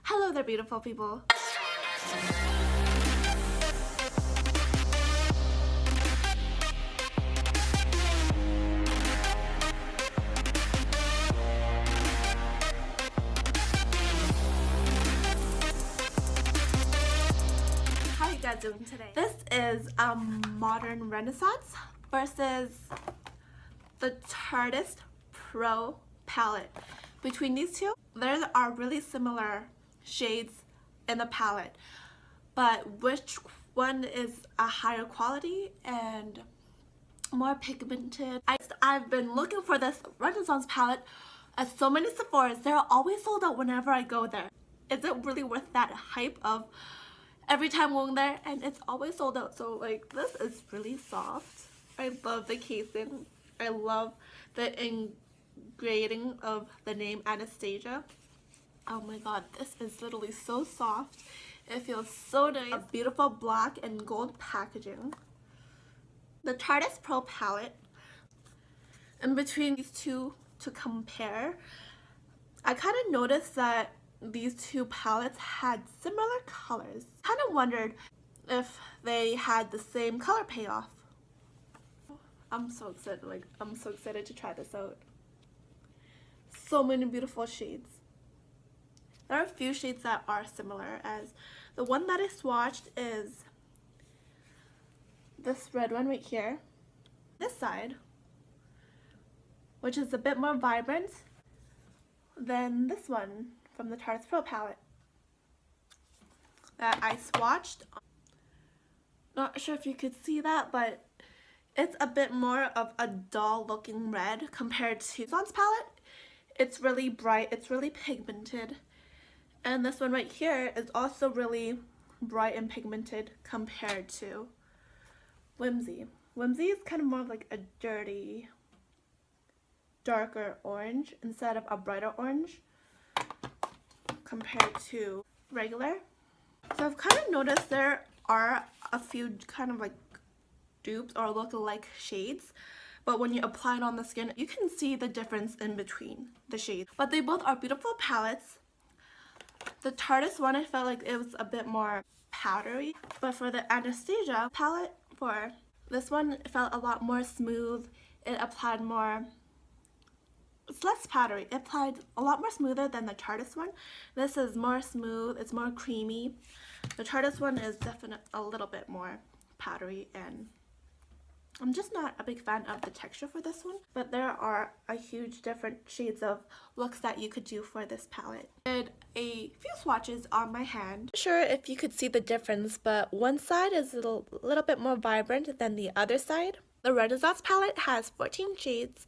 Hello there, beautiful people. How are you guys doing today? This is a modern Renaissance versus the Tartiest Pro Pallet. Between these two, there are really similar shades in the palette, but which one is a higher quality and more pigmented? I've been looking for this Renaissance palette at so many Sephora's. They're always sold out whenever I go there. Is it really worth that hype of every time going there? And it's always sold out. So like, this is really soft. I love the casing. I love the engraving of the name Anastasia. Oh my god, this is literally so soft. It feels so nice. A beautiful black and gold packaging. The Tartiest Pro Palette. In between these two to compare, I kind of noticed that these two palettes had similar colors. Kind of wondered if they had the same color payoff. I'm so excited. I'm so excited to try this out. So many beautiful shades. There are a few shades that are similar, as the one that I swatched is this red one right here. This side, which is a bit more vibrant than this one from the Tartiest Pro Palette that I swatched. Not sure if you could see that, but it's a bit more of a dull looking red compared to Renaissance palette. It's really bright, it's really pigmented. And this one right here is also really bright and pigmented compared to Whimsy. Whimsy is kind of more of like a dirty, darker orange instead of a brighter orange compared to regular. So I've kind of noticed there are a few kind of like dupes or look-alike shades, but when you apply it on the skin, you can see the difference in between the shades. But they both are beautiful palettes. The Tartiest one, I felt like it was a bit more powdery, but for the Anastasia palette, for this one, it felt a lot more smooth. It applied more, it's less powdery. It applied a lot more smoother than the Tartiest one. This is more smooth, it's more creamy. The Tartiest one is definitely a little bit more powdery, and I'm just not a big fan of the texture for this one, but there are a huge different shades of looks that you could do for this palette. I did a few swatches on my hand. Not sure if you could see the difference, but one side is a little bit more vibrant than the other side. The Renaissance palette has 14 shades,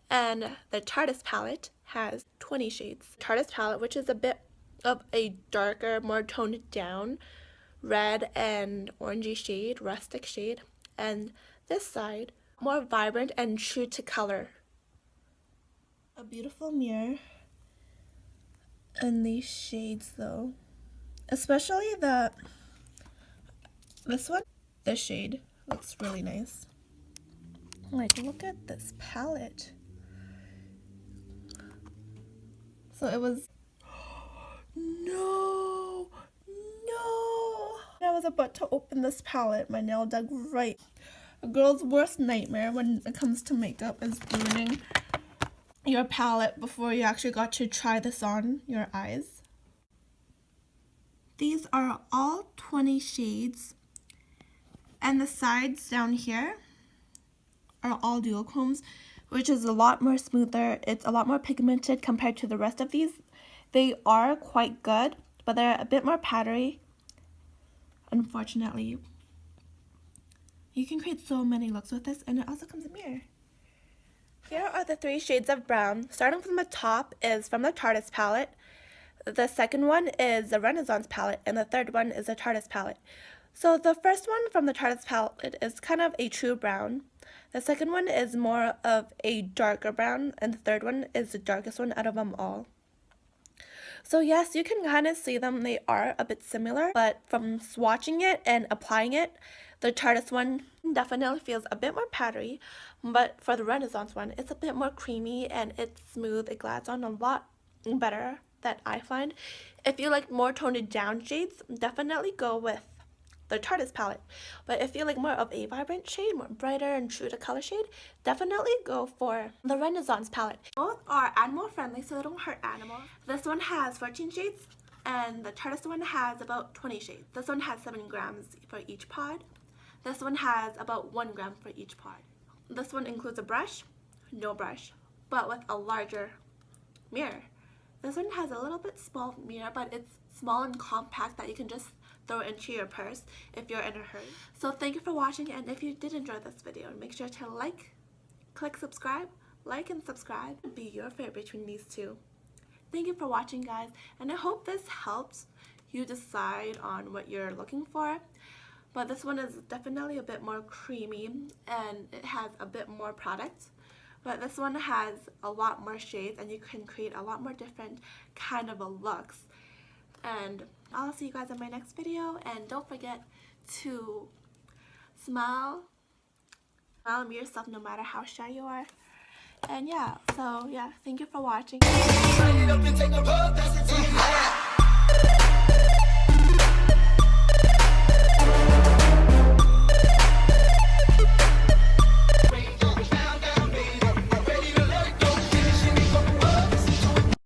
and the Tartiest palette has 20 shades. Tartiest palette, which is a bit of a darker, more toned down red and orangey shade, rustic shade, and this side, more vibrant and true to color. A beautiful mirror. And these shades though, especially this one, this shade looks really nice. Like, look at this palette. So it was, no. I was about to open this palette, my nail dug right. A girl's worst nightmare when it comes to makeup is ruining your palette before you actually got to try this on your eyes. These are all 20 shades, and the sides down here are all duochromes, which is a lot more smoother. It's a lot more pigmented compared to the rest of these. They are quite good, but they're a bit more powdery. Unfortunately, you can create so many looks with this, and it also comes in a mirror. Here are the 3 shades of brown. Starting from the top is from the Tartiest palette. The second one is the Renaissance palette, and the third one is the Tartiest palette. So the first one from the Tartiest palette is kind of a true brown. The second one is more of a darker brown, and the third one is the darkest one out of them all. So yes, you can kind of see them. They are a bit similar, but from swatching it and applying it, the Tartiest one definitely feels a bit more powdery, but for the Renaissance one, it's a bit more creamy and it's smooth. It glides on a lot better that I find. If you like more toned down shades, definitely go with the Tartiest palette. But if you like more of a vibrant shade, more brighter and true to color shade, definitely go for the Renaissance palette. Both are animal friendly, so they don't hurt animals. This one has 14 shades and the Tartiest one has about 20 shades. This one has 7 grams for each pod. This one has about 1 gram for each pod. This one includes a brush, no brush, but with a larger mirror. This one has a little bit small mirror, but it's small and compact that you can just throw it into your purse if you're in a hurry. So thank you for watching, and if you did enjoy this video, make sure to click subscribe, like and subscribe, and be your favorite between these two. Thank you for watching, guys, and I hope this helps you decide on what you're looking for. But this one is definitely a bit more creamy and it has a bit more product. But this one has a lot more shades and you can create a lot more different kind of looks. And I'll see you guys in my next video, and don't forget to smile and be yourself no matter how shy you are. And yeah, so yeah, thank you for watching.